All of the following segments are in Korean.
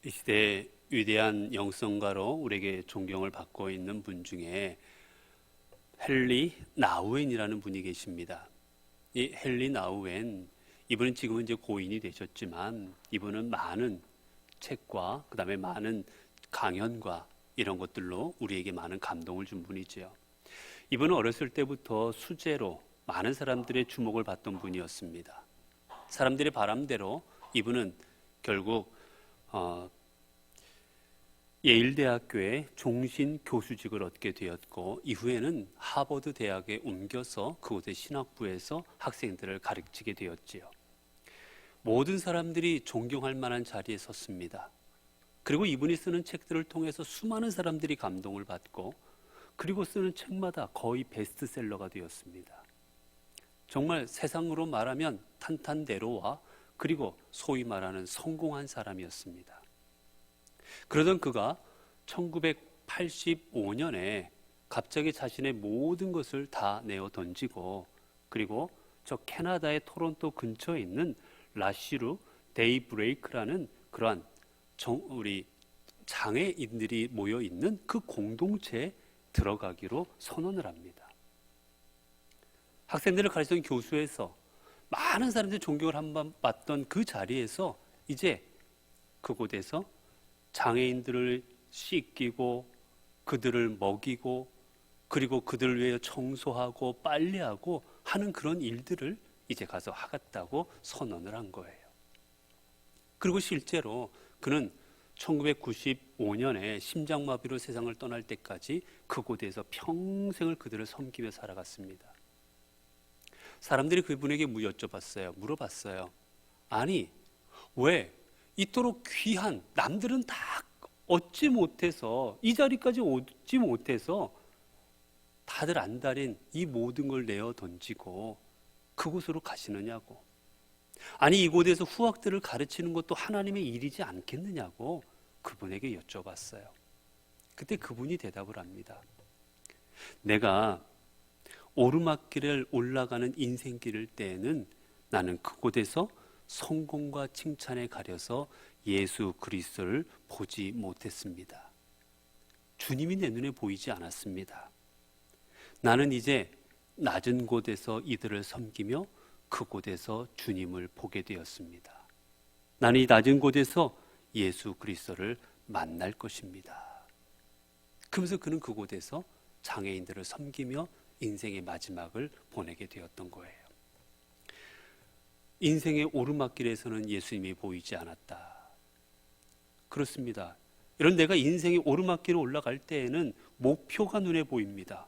이 시대의 위대한 영성가로 우리에게 존경을 받고 있는 분 중에 헨리 나우엔이라는 분이 계십니다. 이 헨리 나우엔, 이분은 지금은 이제 고인이 되셨지만 이분은 많은 책과 그다음에 많은 강연과 이런 것들로 우리에게 많은 감동을 준 분이지요. 이분은 어렸을 때부터 수재로 많은 사람들의 주목을 받던 분이었습니다. 사람들의 바람대로 이분은 결국 예일대학교의 종신 교수직을 얻게 되었고, 이후에는 하버드 대학에 옮겨서 그곳의 신학부에서 학생들을 가르치게 되었지요. 모든 사람들이 존경할 만한 자리에 섰습니다. 그리고 이분이 쓰는 책들을 통해서 수많은 사람들이 감동을 받고, 그리고 쓰는 책마다 거의 베스트셀러가 되었습니다. 정말 세상으로 말하면 탄탄대로와 그리고 소위 말하는 성공한 사람이었습니다. 그러던 그가 1985년에 갑자기 자신의 모든 것을 다 내어 던지고, 그리고 저 캐나다의 토론토 근처에 있는 라쉬루 데이브레이크라는 그러한 우리 장애인들이 모여 있는 그 공동체에 들어가기로 선언을 합니다. 학생들을 가르치던 교수에서 많은 사람들이 존경을 한번 받던 그 자리에서 이제 그곳에서 장애인들을 씻기고 그들을 먹이고 그리고 그들을 위해 청소하고 빨래하고 하는 그런 일들을 이제 가서 하겠다고 선언을 한 거예요. 그리고 실제로 그는 1995년에 심장마비로 세상을 떠날 때까지 그곳에서 평생을 그들을 섬기며 살아갔습니다. 사람들이 그분에게 물어봤어요. 아니, 왜 이토록 귀한, 남들은 다 얻지 못해서, 이 자리까지 오지 못해서 다들 안달인 이 모든 걸 내어 던지고 그곳으로 가시느냐고. 아니, 이곳에서 후학들을 가르치는 것도 하나님의 일이지 않겠느냐고 그분에게 여쭤봤어요. 그때 그분이 대답을 합니다. 내가 오르막길을 올라가는 인생길일 때에는 나는 그곳에서 성공과 칭찬에 가려서 예수 그리스도를 보지 못했습니다. 주님이 내 눈에 보이지 않았습니다. 나는 이제 낮은 곳에서 이들을 섬기며 그곳에서 주님을 보게 되었습니다. 나는 이 낮은 곳에서 예수 그리스도를 만날 것입니다. 그러면서 그는 그곳에서 장애인들을 섬기며 인생의 마지막을 보내게 되었던 거예요. 인생의 오르막길에서는 예수님이 보이지 않았다. 그렇습니다. 이런 내가 인생의 오르막길을 올라갈 때에는 목표가 눈에 보입니다.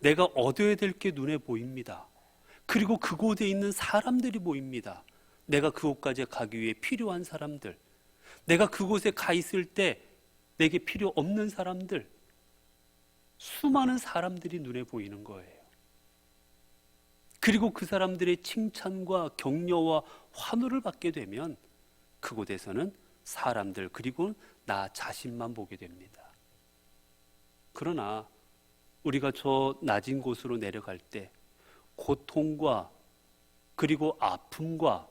내가 얻어야 될 게 눈에 보입니다. 그리고 그곳에 있는 사람들이 보입니다. 내가 그곳까지 가기 위해 필요한 사람들, 내가 그곳에 가 있을 때 내게 필요 없는 사람들, 수많은 사람들이 눈에 보이는 거예요. 그리고 그 사람들의 칭찬과 격려와 환호를 받게 되면 그곳에서는 사람들 그리고 나 자신만 보게 됩니다. 그러나 우리가 저 낮은 곳으로 내려갈 때 고통과 그리고 아픔과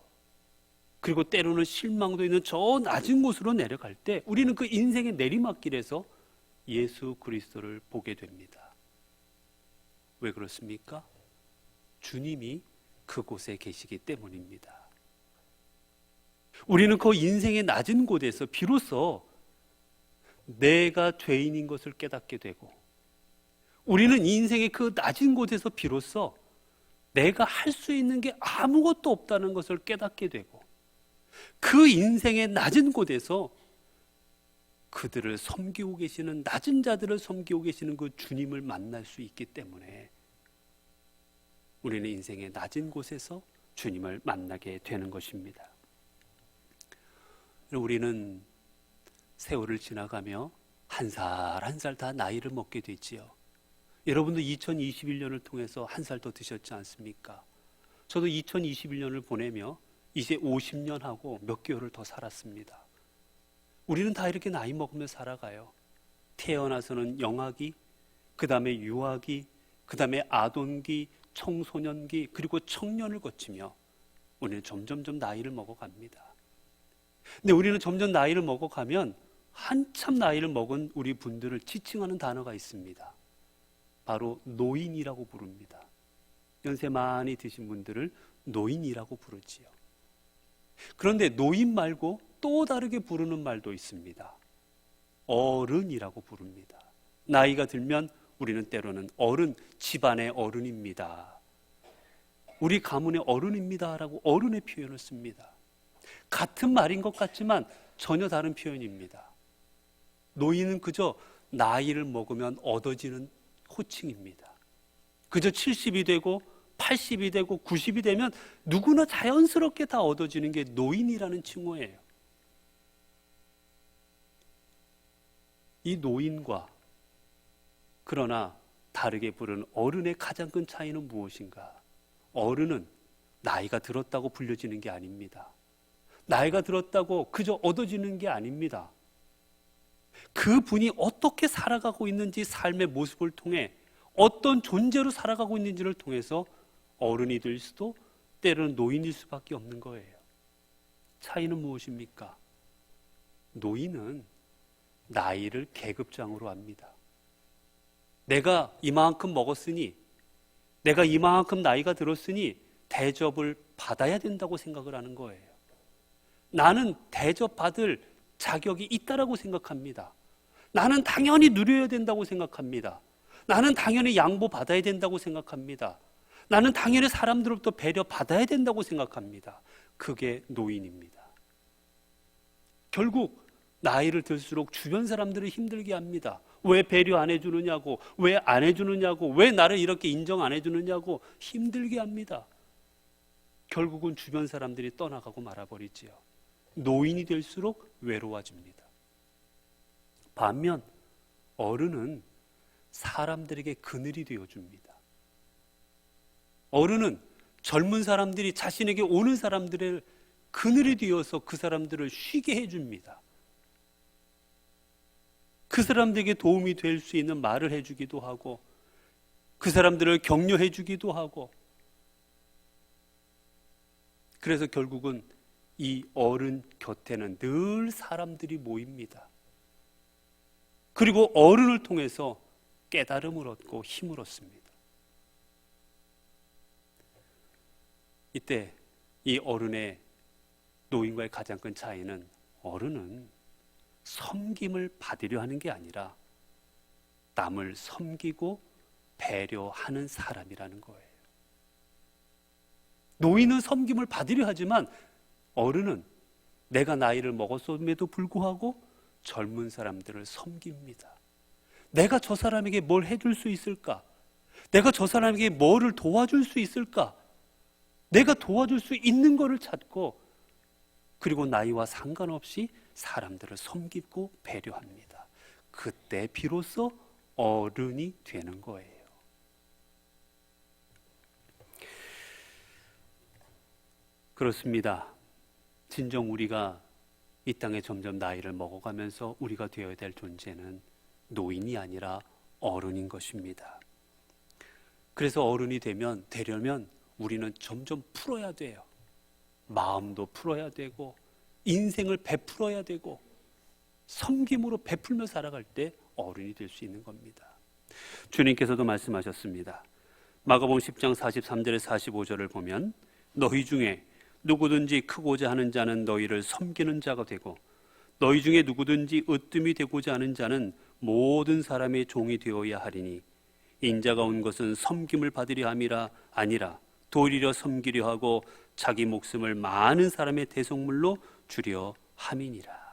그리고 때로는 실망도 있는 저 낮은 곳으로 내려갈 때 우리는 그 인생의 내리막길에서 예수 그리스도를 보게 됩니다. 왜 그렇습니까? 주님이 그곳에 계시기 때문입니다. 우리는 그 인생의 낮은 곳에서 비로소 내가 죄인인 것을 깨닫게 되고, 우리는 인생의 그 낮은 곳에서 비로소 내가 할 수 있는 게 아무것도 없다는 것을 깨닫게 되고, 그 인생의 낮은 곳에서 그들을 섬기고 계시는, 낮은 자들을 섬기고 계시는 그 주님을 만날 수 있기 때문에 우리는 인생의 낮은 곳에서 주님을 만나게 되는 것입니다. 우리는 세월을 지나가며 한 살 한 살 다 나이를 먹게 되지요. 여러분도 2021년을 통해서 한 살 더 드셨지 않습니까? 저도 2021년을 보내며 이제 50년 하고 몇 개월을 더 살았습니다. 우리는 다 이렇게 나이 먹으며 살아가요. 태어나서는 영아기, 그 다음에 유아기, 그 다음에 아동기, 청소년기, 그리고 청년을 거치며 우리는 점점점 나이를 먹어갑니다. 근데 우리는 점점 나이를 먹어가면 한참 나이를 먹은 우리 분들을 지칭하는 단어가 있습니다. 바로 노인이라고 부릅니다. 연세 많이 드신 분들을 노인이라고 부르지요. 그런데 노인 말고 또 다르게 부르는 말도 있습니다. 어른이라고 부릅니다. 나이가 들면 우리는 때로는 어른, 집안의 어른입니다. 우리 가문의 어른입니다라고 어른의 표현을 씁니다. 같은 말인 것 같지만 전혀 다른 표현입니다. 노인은 그저 나이를 먹으면 얻어지는 호칭입니다. 그저 70이 되고 80이 되고 90이 되면 누구나 자연스럽게 다 얻어지는 게 노인이라는 칭호예요. 이 노인과 그러나 다르게 부르는 어른의 가장 큰 차이는 무엇인가? 어른은 나이가 들었다고 불려지는 게 아닙니다. 나이가 들었다고 그저 얻어지는 게 아닙니다. 그분이 어떻게 살아가고 있는지, 삶의 모습을 통해 어떤 존재로 살아가고 있는지를 통해서 어른이 될 수도 때로는 노인일 수밖에 없는 거예요. 차이는 무엇입니까? 노인은 나이를 계급장으로 합니다. 내가 이만큼 먹었으니, 내가 이만큼 나이가 들었으니 대접을 받아야 된다고 생각을 하는 거예요. 나는 대접받을 자격이 있다라고 생각합니다. 나는 당연히 누려야 된다고 생각합니다. 나는 당연히 양보받아야 된다고 생각합니다. 나는 당연히 사람들로부터 배려받아야 된다고 생각합니다. 그게 노인입니다. 결국 나이를 들수록 주변 사람들을 힘들게 합니다. 왜 배려 안 해주느냐고, 왜 안 해주느냐고, 왜 나를 이렇게 인정 안 해주느냐고 힘들게 합니다. 결국은 주변 사람들이 떠나가고 말아버리지요. 노인이 될수록 외로워집니다. 반면 어른은 사람들에게 그늘이 되어줍니다. 어른은 젊은 사람들이 자신에게 오는 사람들의 그늘이 되어서 그 사람들을 쉬게 해줍니다. 그 사람들에게 도움이 될 수 있는 말을 해주기도 하고, 그 사람들을 격려해 주기도 하고, 그래서 결국은 이 어른 곁에는 늘 사람들이 모입니다. 그리고 어른을 통해서 깨달음을 얻고 힘을 얻습니다. 이때 이 어른의 노인과의 가장 큰 차이는, 어른은 섬김을 받으려 하는 게 아니라 남을 섬기고 배려하는 사람이라는 거예요. 노인은 섬김을 받으려 하지만 어른은 내가 나이를 먹었음에도 불구하고 젊은 사람들을 섬깁니다. 내가 저 사람에게 뭘 해줄 수 있을까? 내가 저 사람에게 뭐를 도와줄 수 있을까? 내가 도와줄 수 있는 것을 찾고, 그리고 나이와 상관없이 사람들을 섬기고 배려합니다. 그때 비로소 어른이 되는 거예요. 그렇습니다. 진정 우리가 이 땅에 점점 나이를 먹어가면서 우리가 되어야 될 존재는 노인이 아니라 어른인 것입니다. 그래서 어른이 되려면 우리는 점점 풀어야 돼요. 마음도 풀어야 되고, 인생을 베풀어야 되고, 섬김으로 베풀며 살아갈 때 어른이 될 수 있는 겁니다. 주님께서도 말씀하셨습니다. 마가복음 10장 43절에 45절을 보면, 너희 중에 누구든지 크고자 하는 자는 너희를 섬기는 자가 되고, 너희 중에 누구든지 으뜸이 되고자 하는 자는 모든 사람의 종이 되어야 하리니, 인자가 온 것은 섬김을 받으려 함이라 아니라 도리려 섬기려 하고 자기 목숨을 많은 사람의 대속물로 주려 함이니라.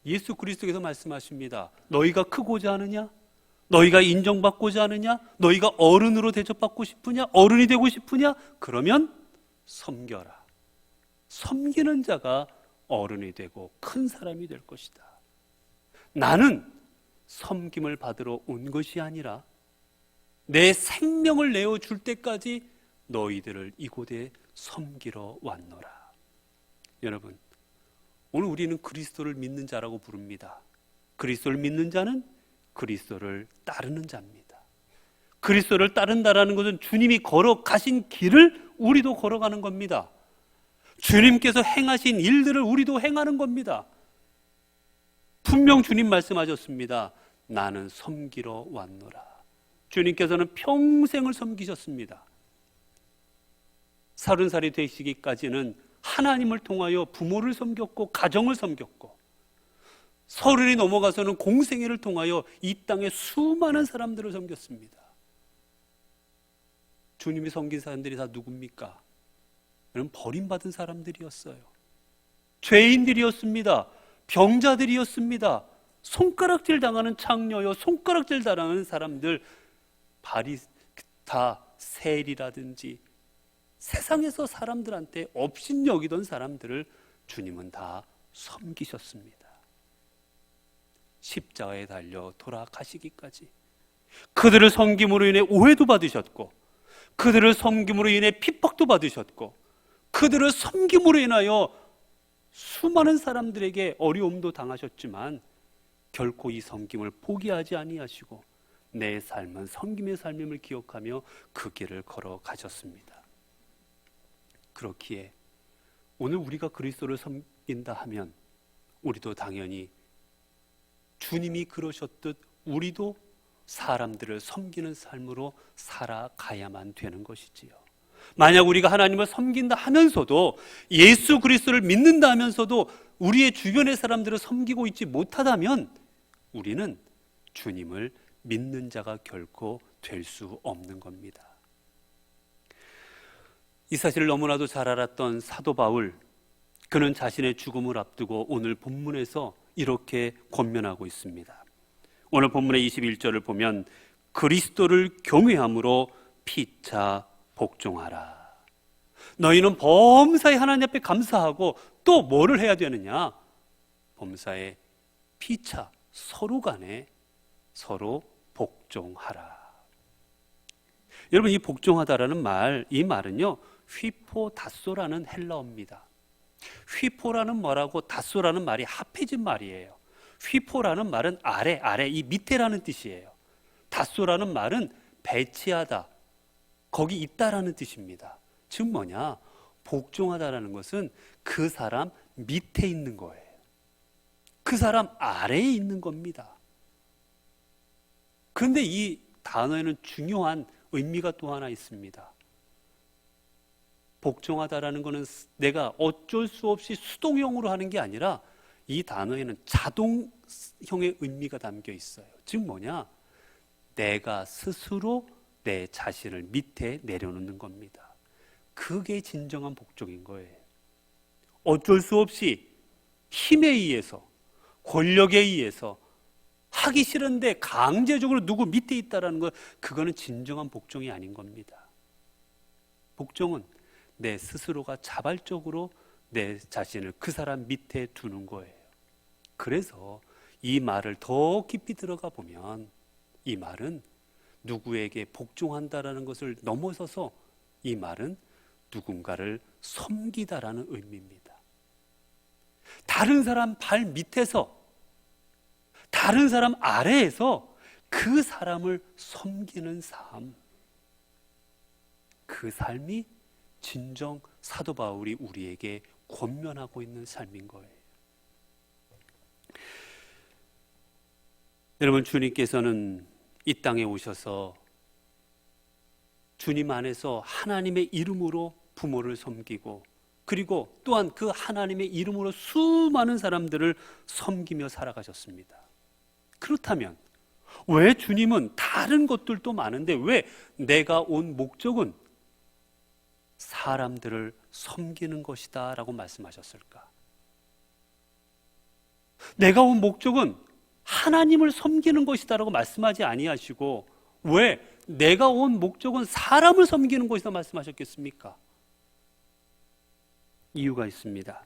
예수 그리스도께서 말씀하십니다. 너희가 크고자 하느냐? 너희가 인정받고자 하느냐? 너희가 어른으로 대접받고 싶으냐? 어른이 되고 싶으냐? 그러면 섬겨라. 섬기는 자가 어른이 되고 큰 사람이 될 것이다. 나는 섬김을 받으러 온 것이 아니라 내 생명을 내어줄 때까지 너희들을 이곳에 섬기러 왔노라. 여러분, 오늘 우리는 그리스도를 믿는 자라고 부릅니다. 그리스도를 믿는 자는 그리스도를 따르는 자입니다. 그리스도를 따른다라는 것은 주님이 걸어가신 길을 우리도 걸어가는 겁니다. 주님께서 행하신 일들을 우리도 행하는 겁니다. 분명 주님 말씀하셨습니다. 나는 섬기러 왔노라. 주님께서는 평생을 섬기셨습니다. 30살이 되시기까지는 하나님을 통하여 부모를 섬겼고 가정을 섬겼고, 30이 넘어가서는 공생애를 통하여 이 땅의 수많은 사람들을 섬겼습니다. 주님이 섬긴 사람들이 다 누굽니까? 그럼 버림받은 사람들이었어요. 죄인들이었습니다. 병자들이었습니다. 손가락질 당하는 창녀요, 손가락질 당하는 사람들, 바리스타, 세리라든지 세상에서 사람들한테 업신여기던 사람들을 주님은 다 섬기셨습니다. 십자가에 달려 돌아가시기까지. 그들을 섬김으로 인해 오해도 받으셨고, 그들을 섬김으로 인해 핍박도 받으셨고, 그들을 섬김으로 인하여 수많은 사람들에게 어려움도 당하셨지만 결코 이 섬김을 포기하지 아니하시고 내 삶은 섬김의 삶임을 기억하며 그 길을 걸어가셨습니다. 그렇기에 오늘 우리가 그리스도를 섬긴다 하면 우리도 당연히 주님이 그러셨듯 우리도 사람들을 섬기는 삶으로 살아가야만 되는 것이지요. 만약 우리가 하나님을 섬긴다 하면서도, 예수 그리스도를 믿는다 하면서도 우리의 주변의 사람들을 섬기고 있지 못하다면 우리는 주님을 믿는 자가 결코 될 수 없는 겁니다. 이 사실을 너무나도 잘 알았던 사도 바울, 그는 자신의 죽음을 앞두고 오늘 본문에서 이렇게 권면하고 있습니다. 오늘 본문의 21절을 보면 그리스도를 경외함으로 피차 복종하라. 너희는 범사에 하나님 앞에 감사하고 또 뭐를 해야 되느냐? 범사에 피차, 서로 간에 서로 복종하라. 여러분, 이 복종하다라는 말, 이 말은요 휘포다소라는 헬라어입니다. 휘포라는 말하고 다소라는 말이 합해진 말이에요. 휘포라는 말은 아래, 이 밑에라는 뜻이에요. 다소라는 말은 배치하다, 거기 있다라는 뜻입니다. 즉 뭐냐? 복종하다라는 것은 그 사람 밑에 있는 거예요. 그 사람 아래에 있는 겁니다. 그런데 이 단어에는 중요한 의미가 또 하나 있습니다. 복종하다라는 것은 내가 어쩔 수 없이 수동형으로 하는 게 아니라 이 단어에는 자동형의 의미가 담겨 있어요. 즉 뭐냐? 내가 스스로 내 자신을 밑에 내려놓는 겁니다. 그게 진정한 복종인 거예요. 어쩔 수 없이 힘에 의해서, 권력에 의해서 하기 싫은데 강제적으로 누구 밑에 있다라는 것, 그거는 진정한 복종이 아닌 겁니다. 복종은 내 스스로가 자발적으로 내 자신을 그 사람 밑에 두는 거예요. 그래서 이 말을 더 깊이 들어가 보면 이 말은 누구에게 복종한다라는 것을 넘어서서 이 말은 누군가를 섬기다라는 의미입니다. 다른 사람 발 밑에서, 다른 사람 아래에서 그 사람을 섬기는 삶, 그 삶이 진정 사도 바울이 우리에게 권면하고 있는 삶인 거예요. 여러분, 주님께서는 이 땅에 오셔서 주님 안에서 하나님의 이름으로 부모를 섬기고, 그리고 또한 그 하나님의 이름으로 수많은 사람들을 섬기며 살아가셨습니다. 그렇다면 왜 주님은 다른 것들도 많은데 왜 내가 온 목적은 사람들을 섬기는 것이다 라고 말씀하셨을까? 내가 온 목적은 하나님을 섬기는 것이다 라고 말씀하지 아니하시고 왜 내가 온 목적은 사람을 섬기는 것이다 말씀하셨겠습니까? 이유가 있습니다.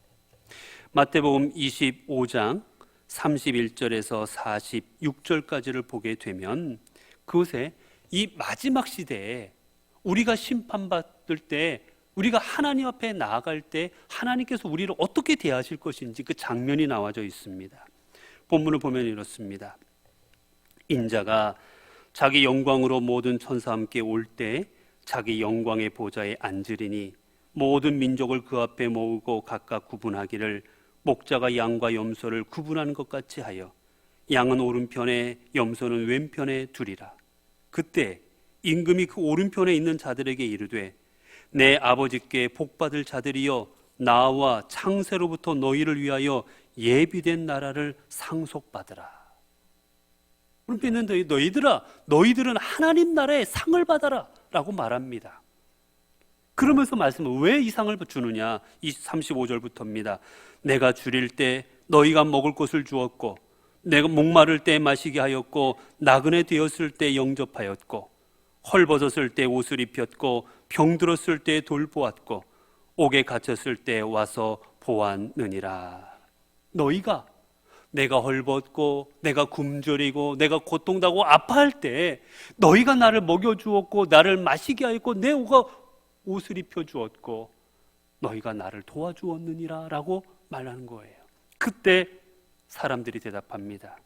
마태복음 25장 31절에서 46절까지를 보게 되면 그곳에 이 마지막 시대에 우리가 심판받을 때, 우리가 하나님 앞에 나아갈 때 하나님께서 우리를 어떻게 대하실 것인지 그 장면이 나와져 있습니다. 본문을 보면 이렇습니다. 인자가 자기 영광으로 모든 천사와 함께 올 때 자기 영광의 보좌에 앉으리니 모든 민족을 그 앞에 모으고 각각 구분하기를 목자가 양과 염소를 구분하는 것 같이 하여 양은 오른편에 염소는 왼편에 두리라. 그때 임금이 그 오른편에 있는 자들에게 이르되 내 아버지께 복받을 자들이여 나와 창세로부터 너희를 위하여 예비된 나라를 상속받으라. 오른편에 있는 너희들아, 너희들은 하나님 나라의 상을 받아라 라고 말합니다. 그러면서 말씀은 왜 이 상을 주느냐? 35절부터입니다. 내가 줄일 때 너희가 먹을 것을 주었고 내가 목마를 때 마시게 하였고 나그네 되었을 때 영접하였고 헐벗었을 때 옷을 입혔고 병들었을 때 돌보았고 옥에 갇혔을 때 와서 보았느니라. 너희가 내가 헐벗고 내가 굶주리고 내가 고통당하고 아파할 때 너희가 나를 먹여주었고 나를 마시게 하였고 내 옷을 입혀주었고 너희가 나를 도와주었느니라 라고 말하는 거예요. 그때 사람들이 대답합니다.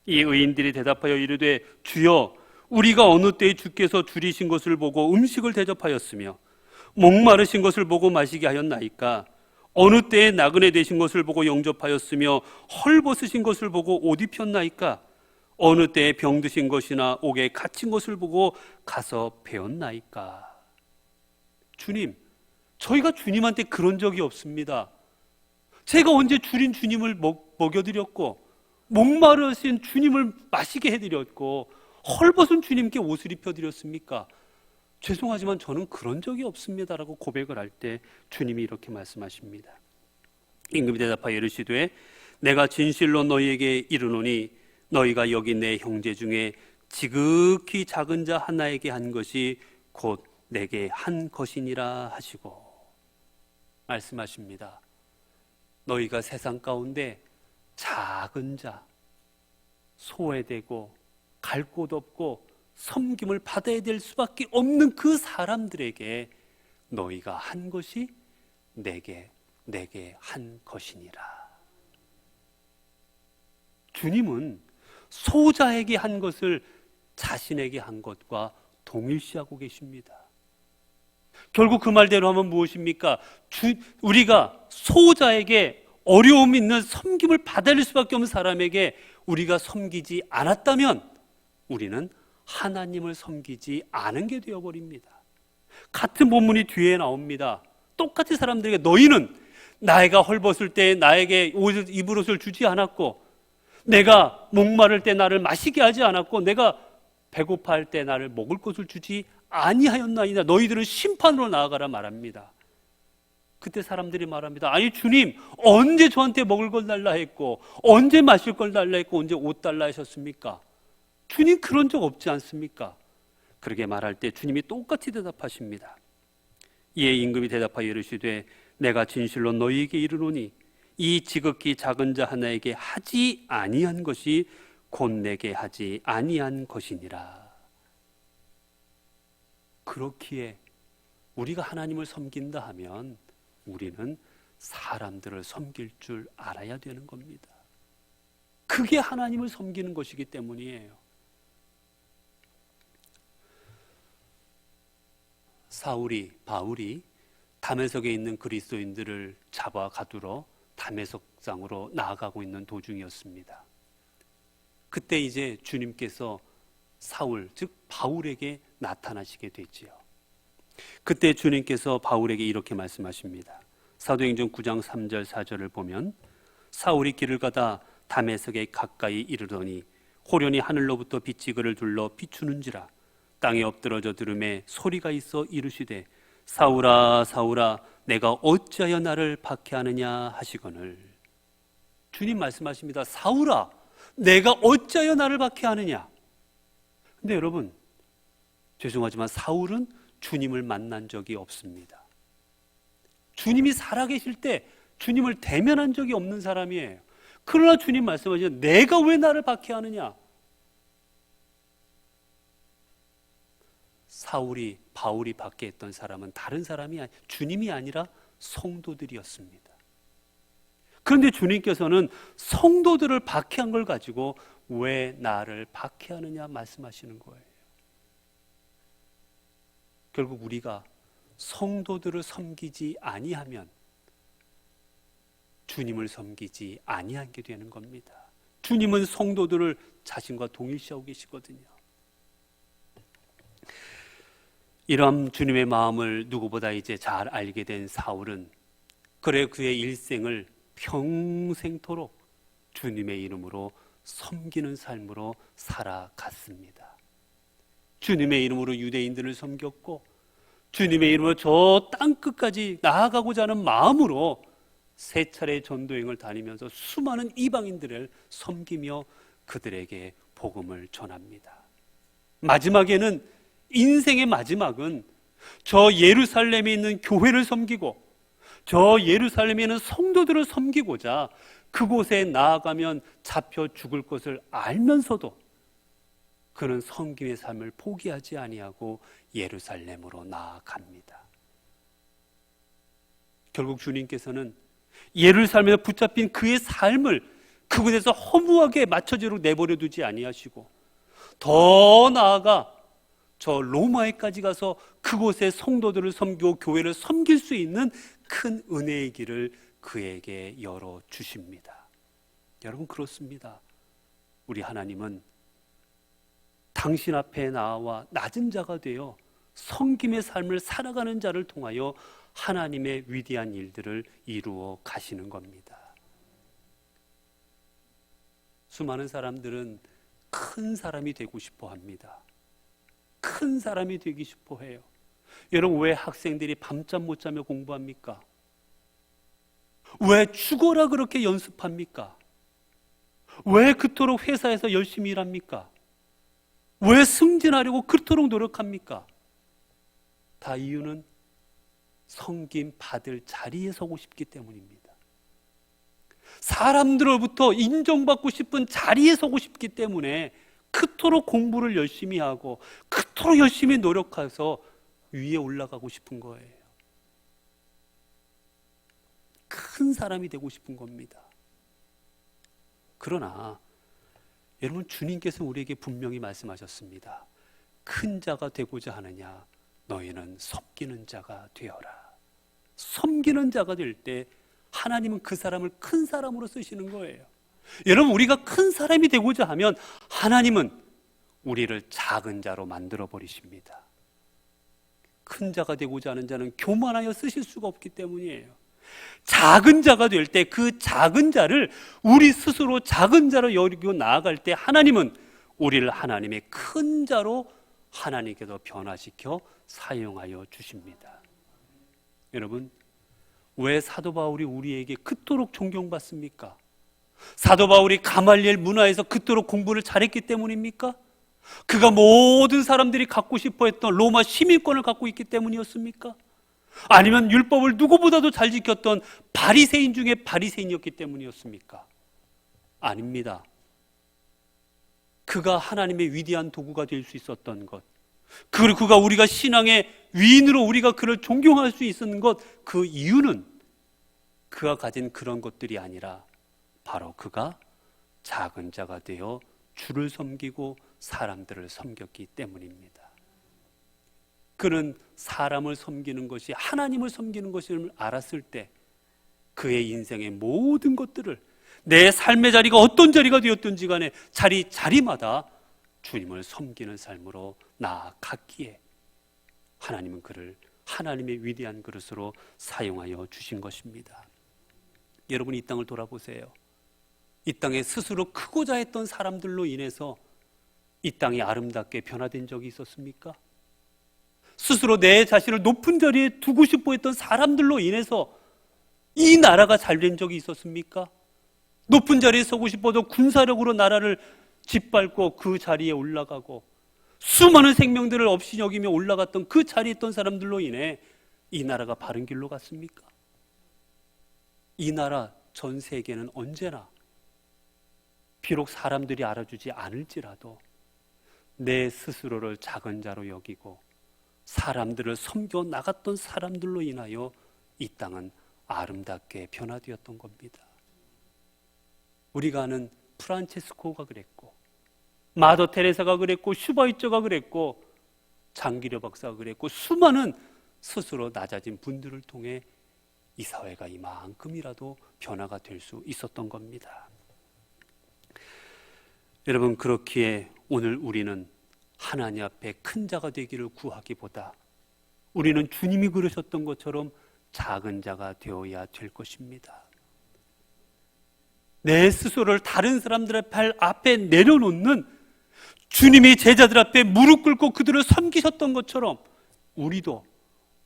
이 의인들이 대답하여 이르되 주여 우리가 어느 때에 주께서 줄이신 것을 보고 음식을 대접하였으며 목마르신 것을 보고 마시게 하였나이까? 어느 때에 나그네 되신 것을 보고 영접하였으며 헐벗으신 것을 보고 옷 입혔나이까? 어느 때에 병드신 것이나 옥에 갇힌 것을 보고 가서 배웠나이까? 주님, 저희가 주님한테 그런 적이 없습니다. 제가 언제 줄인 주님을 먹여드렸고 목마르신 주님을 마시게 해드렸고 헐벗은 주님께 옷을 입혀드렸습니까? 죄송하지만 저는 그런 적이 없습니다 라고 고백을 할 때 주님이 이렇게 말씀하십니다. 임금이 대답하여 이르시되 내가 진실로 너희에게 이르노니 너희가 여기 내 형제 중에 지극히 작은 자 하나에게 한 것이 곧 내게 한 것이니라 하시고 말씀하십니다. 너희가 세상 가운데 작은 자, 소외되고 갈 곳 없고 섬김을 받아야 될 수밖에 없는 그 사람들에게 너희가 한 것이 내게 한 것이니라. 주님은 소자에게 한 것을 자신에게 한 것과 동일시하고 계십니다. 결국 그 말대로 하면 무엇입니까? 우리가 소자에게 어려움 있는 섬김을 받을 수밖에 없는 사람에게 우리가 섬기지 않았다면 우리는 하나님을 섬기지 않은 게 되어버립니다. 같은 본문이 뒤에 나옵니다. 똑같이 사람들에게 너희는 내가 헐벗을 때 나에게 입을 옷을 주지 않았고 내가 목마를 때 나를 마시게 하지 않았고 내가 배고파할 때 나를 먹을 것을 주지 아니하였나이다. 너희들은 심판으로 나아가라 말합니다. 그때 사람들이 말합니다. 아니 주님, 언제 저한테 먹을 걸 달라 했고 언제 마실 걸 달라 했고 언제 옷 달라 하셨습니까? 주님 그런 적 없지 않습니까? 그렇게 말할 때 주님이 똑같이 대답하십니다. 이에 임금이 대답하여 이르시되 내가 진실로 너희에게 이르노니 이 지극히 작은 자 하나에게 하지 아니한 것이 곧 내게 하지 아니한 것이니라. 그렇기에 우리가 하나님을 섬긴다 하면 우리는 사람들을 섬길 줄 알아야 되는 겁니다. 그게 하나님을 섬기는 것이기 때문이에요. 바울이 다메섹에 있는 그리스도인들을 잡아 가두러 다메섹상으로 나아가고 있는 도중이었습니다. 그때 이제 주님께서 사울, 즉 바울에게 나타나시게 되지요. 그때 주님께서 바울에게 이렇게 말씀하십니다. 사도행전 9장 3절 4절을 보면 사울이 길을 가다 다메섹에 가까이 이르더니 호련히 하늘로부터 빛이 그를 둘러 비추는지라 땅에 엎드러져 들음에 소리가 있어 이르시되 사울아 사울아 내가 어찌하여 나를 박해하느냐 하시거늘. 주님 말씀하십니다. 사울아 내가 어찌하여 나를 박해하느냐. 근데 여러분 죄송하지만 사울은 주님을 만난 적이 없습니다. 주님이 살아계실 때 주님을 대면한 적이 없는 사람이에요. 그러나 주님 말씀하시죠. 내가 왜 나를 박해하느냐. 바울이 박해했던 사람은 다른 사람이 주님이 아니라 성도들이었습니다. 그런데 주님께서는 성도들을 박해한 걸 가지고 왜 나를 박해하느냐 말씀하시는 거예요. 결국 우리가 성도들을 섬기지 아니하면 주님을 섬기지 아니하게 되는 겁니다. 주님은 성도들을 자신과 동일시하고 계시거든요. 이러한 주님의 마음을 누구보다 이제 잘 알게 된 사울은 그래 그의 일생을 평생토록 주님의 이름으로 섬기는 삶으로 살아갔습니다. 주님의 이름으로 유대인들을 섬겼고 주님의 이름으로 저 땅끝까지 나아가고자 하는 마음으로 세 차례 전도행을 다니면서 수많은 이방인들을 섬기며 그들에게 복음을 전합니다. 마지막에는 인생의 마지막은 저 예루살렘에 있는 교회를 섬기고 저 예루살렘에 있는 성도들을 섬기고자 그곳에 나아가면 잡혀 죽을 것을 알면서도 그는 섬김의 삶을 포기하지 아니하고 예루살렘으로 나아갑니다. 결국 주님께서는 예루살렘에 붙잡힌 그의 삶을 그곳에서 허무하게 맞춰지도록 내버려 두지 아니하시고 더 나아가 저 로마에까지 가서 그곳의 성도들을 섬기고 교회를 섬길 수 있는 큰 은혜의 길을 그에게 열어주십니다. 여러분, 그렇습니다. 우리 하나님은 당신 앞에 나와 낮은 자가 되어 섬김의 삶을 살아가는 자를 통하여 하나님의 위대한 일들을 이루어 가시는 겁니다. 수많은 사람들은 큰 사람이 되고 싶어 합니다. 큰 사람이 되기 싶어 해요. 여러분, 왜 학생들이 밤잠 못 자며 공부합니까? 왜 죽어라 그렇게 연습합니까? 왜 그토록 회사에서 열심히 일합니까? 왜 승진하려고 그토록 노력합니까? 다 이유는 섬김 받을 자리에 서고 싶기 때문입니다. 사람들로부터 인정받고 싶은 자리에 서고 싶기 때문에 그토록 공부를 열심히 하고 그토록 열심히 노력해서 위에 올라가고 싶은 거예요. 큰 사람이 되고 싶은 겁니다. 그러나 여러분, 주님께서 우리에게 분명히 말씀하셨습니다. 큰 자가 되고자 하느냐? 너희는 섬기는 자가 되어라. 섬기는 자가 될 때 하나님은 그 사람을 큰 사람으로 쓰시는 거예요. 여러분, 우리가 큰 사람이 되고자 하면 하나님은 우리를 작은 자로 만들어 버리십니다. 큰 자가 되고자 하는 자는 교만하여 쓰실 수가 없기 때문이에요. 작은 자가 될 때 그 작은 자를 우리 스스로 작은 자로 여기고 나아갈 때 하나님은 우리를 하나님의 큰 자로 하나님께서 변화시켜 사용하여 주십니다. 여러분, 왜 사도 바울이 우리에게 그토록 존경받습니까? 사도 바울이 가말리엘 문화에서 그토록 공부를 잘했기 때문입니까? 그가 모든 사람들이 갖고 싶어 했던 로마 시민권을 갖고 있기 때문이었습니까? 아니면 율법을 누구보다도 잘 지켰던 바리새인 중에 바리새인이었기 때문이었습니까? 아닙니다. 그가 하나님의 위대한 도구가 될 수 있었던 것, 그리고 그가 우리가 신앙의 위인으로 우리가 그를 존경할 수 있었는 것, 그 이유는 그가 가진 그런 것들이 아니라 바로 그가 작은 자가 되어 주를 섬기고 사람들을 섬겼기 때문입니다. 그는 사람을 섬기는 것이 하나님을 섬기는 것임을 알았을 때 그의 인생의 모든 것들을, 내 삶의 자리가 어떤 자리가 되었든지 간에 자리마다 주님을 섬기는 삶으로 나아갔기에 하나님은 그를 하나님의 위대한 그릇으로 사용하여 주신 것입니다. 여러분, 이 땅을 돌아보세요. 이 땅에 스스로 크고자 했던 사람들로 인해서 이 땅이 아름답게 변화된 적이 있었습니까? 스스로 내 자신을 높은 자리에 두고 싶어 했던 사람들로 인해서 이 나라가 잘 된 적이 있었습니까? 높은 자리에 서고 싶어도 군사력으로 나라를 짓밟고 그 자리에 올라가고 수많은 생명들을 없이 여기며 올라갔던 그 자리에 있던 사람들로 인해 이 나라가 바른 길로 갔습니까? 이 나라 전 세계는 언제나 비록 사람들이 알아주지 않을지라도 내 스스로를 작은 자로 여기고 사람들을 섬겨 나갔던 사람들로 인하여 이 땅은 아름답게 변화되었던 겁니다. 우리가 아는 프란체스코가 그랬고, 마더 테레사가 그랬고, 슈바이처가 그랬고, 장기려 박사가 그랬고, 수많은 스스로 낮아진 분들을 통해 이 사회가 이만큼이라도 변화가 될 수 있었던 겁니다. 여러분, 그렇기에 오늘 우리는 하나님 앞에 큰 자가 되기를 구하기보다 우리는 주님이 그러셨던 것처럼 작은 자가 되어야 될 것입니다. 내 스스로를 다른 사람들의 발 앞에 내려놓는, 주님이 제자들 앞에 무릎 꿇고 그들을 섬기셨던 것처럼 우리도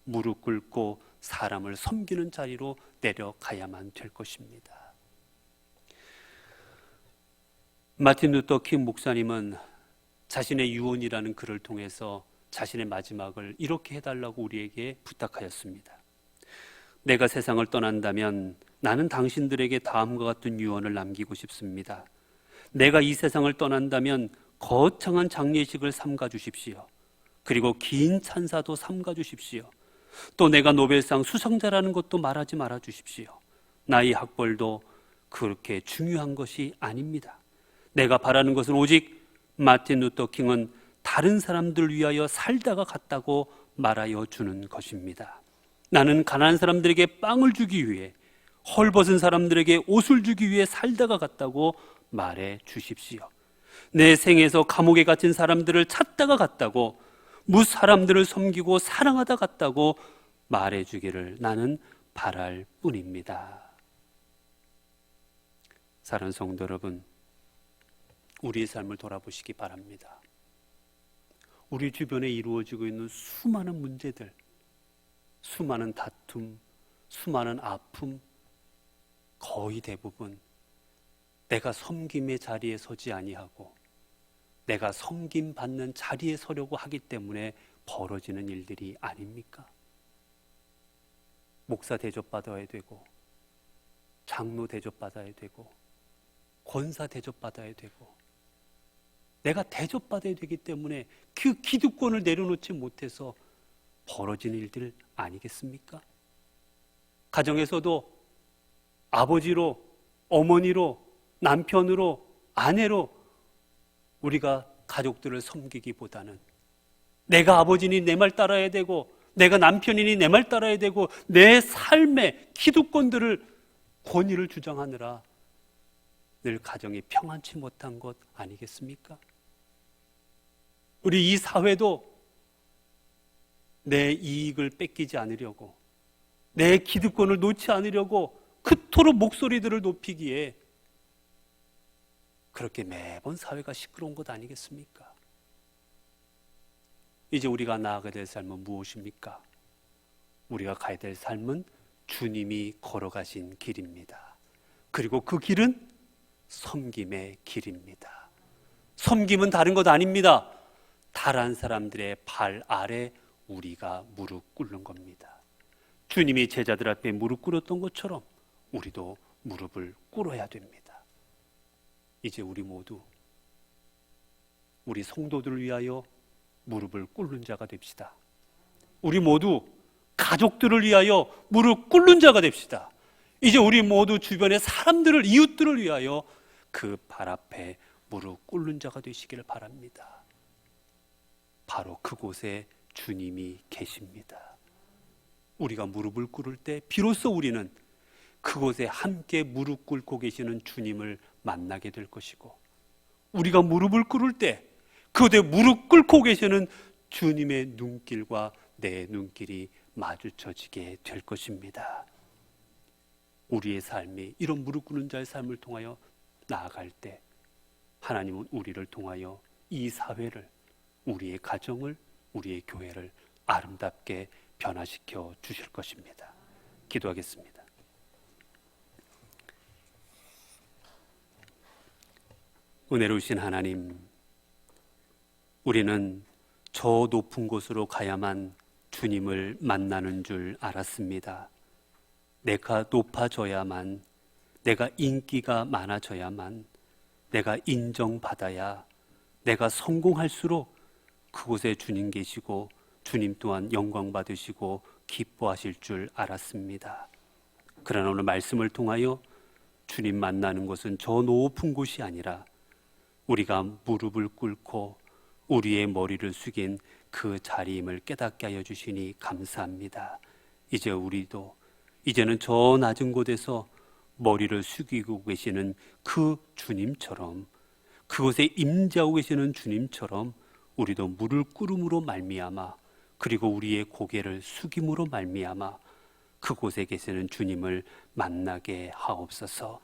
무릎 꿇고 사람을 섬기는 자리로 내려가야만 될 것입니다. 마틴 루터 킹 목사님은 자신의 유언이라는 글을 통해서 자신의 마지막을 이렇게 해달라고 우리에게 부탁하였습니다. 내가 세상을 떠난다면 나는 당신들에게 다음과 같은 유언을 남기고 싶습니다. 내가 이 세상을 떠난다면 거창한 장례식을 삼가 주십시오. 그리고 긴 찬사도 삼가 주십시오. 또 내가 노벨상 수상자라는 것도 말하지 말아 주십시오. 나이 학벌도 그렇게 중요한 것이 아닙니다. 내가 바라는 것은 오직 마틴 루터 킹은 다른 사람들을 위하여 살다가 갔다고 말하여 주는 것입니다. 나는 가난한 사람들에게 빵을 주기 위해, 헐벗은 사람들에게 옷을 주기 위해 살다가 갔다고 말해 주십시오. 내 생에서 감옥에 갇힌 사람들을 찾다가 갔다고, 무사람들을 섬기고 사랑하다 갔다고 말해 주기를 나는 바랄 뿐입니다. 사랑하는 성도 여러분, 우리의 삶을 돌아보시기 바랍니다. 우리 주변에 이루어지고 있는 수많은 문제들, 수많은 다툼, 수많은 아픔, 거의 대부분 내가 섬김의 자리에 서지 아니하고 내가 섬김 받는 자리에 서려고 하기 때문에 벌어지는 일들이 아닙니까? 목사 대접받아야 되고, 장로 대접받아야 되고, 권사 대접받아야 되고, 내가 대접받아야 되기 때문에 그 기득권을 내려놓지 못해서 벌어지는 일들 아니겠습니까? 가정에서도 아버지로, 어머니로, 남편으로, 아내로 우리가 가족들을 섬기기보다는 내가 아버지니 내 말 따라야 되고, 내가 남편이니 내 말 따라야 되고, 내 삶의 기득권들을, 권위를 주장하느라 늘 가정이 평안치 못한 것 아니겠습니까? 우리 이 사회도 내 이익을 뺏기지 않으려고, 내 기득권을 놓지 않으려고 그토록 목소리들을 높이기에 그렇게 매번 사회가 시끄러운 것 아니겠습니까? 이제 우리가 나아가야 될 삶은 무엇입니까? 우리가 가야 될 삶은 주님이 걸어가신 길입니다. 그리고 그 길은 섬김의 길입니다. 섬김은 다른 것 아닙니다. 다른 사람들의 발 아래 우리가 무릎 꿇는 겁니다. 주님이 제자들 앞에 무릎 꿇었던 것처럼 우리도 무릎을 꿇어야 됩니다. 이제 우리 모두 우리 성도들을 위하여 무릎을 꿇는 자가 됩시다. 우리 모두 가족들을 위하여 무릎 꿇는 자가 됩시다. 이제 우리 모두 주변의 사람들을, 이웃들을 위하여 그 발 앞에 무릎 꿇는 자가 되시기를 바랍니다. 바로 그곳에 주님이 계십니다. 우리가 무릎을 꿇을 때 비로소 우리는 그곳에 함께 무릎 꿇고 계시는 주님을 만나게 될 것이고, 우리가 무릎을 꿇을 때 그곳에 무릎 꿇고 계시는 주님의 눈길과 내 눈길이 마주쳐지게 될 것입니다. 우리의 삶이 이런 무릎 꿇는 자의 삶을 통하여 나아갈 때 하나님은 우리를 통하여 이 사회를, 우리의 가정을, 우리의 교회를 아름답게 변화시켜 주실 것입니다. 기도하겠습니다. 은혜로우신 하나님, 우리는 저 높은 곳으로 가야만 주님을 만나는 줄 알았습니다. 내가 높아져야만, 내가 인기가 많아져야만, 내가 인정받아야, 내가 성공할수록 그곳에 주님 계시고 주님 또한 영광 받으시고 기뻐하실 줄 알았습니다. 그러나 오늘 말씀을 통하여 주님 만나는 곳은 저 높은 곳이 아니라 우리가 무릎을 꿇고 우리의 머리를 숙인 그 자리임을 깨닫게 하여 주시니 감사합니다. 이제 우리도 이제는 저 낮은 곳에서 머리를 숙이고 계시는 그 주님처럼, 그곳에 임재하고 계시는 주님처럼 우리도 물을 끓음으로 말미암아, 그리고 우리의 고개를 숙임으로 말미암아 그곳에 계시는 주님을 만나게 하옵소서.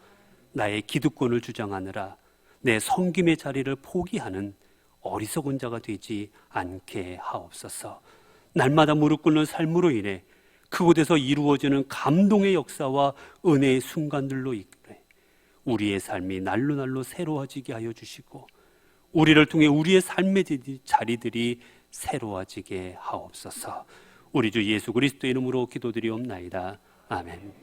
나의 기득권을 주장하느라 내 섬김의 자리를 포기하는 어리석은 자가 되지 않게 하옵소서. 날마다 무릎 꿇는 삶으로 인해 그곳에서 이루어지는 감동의 역사와 은혜의 순간들로 이끌어 우리의 삶이 날로 날로 새로워지게 하여 주시고, 우리를 통해 우리의 삶의 자리들이 새로워지게 하옵소서. 우리 주 예수 그리스도의 이름으로 기도드리옵나이다. 아멘.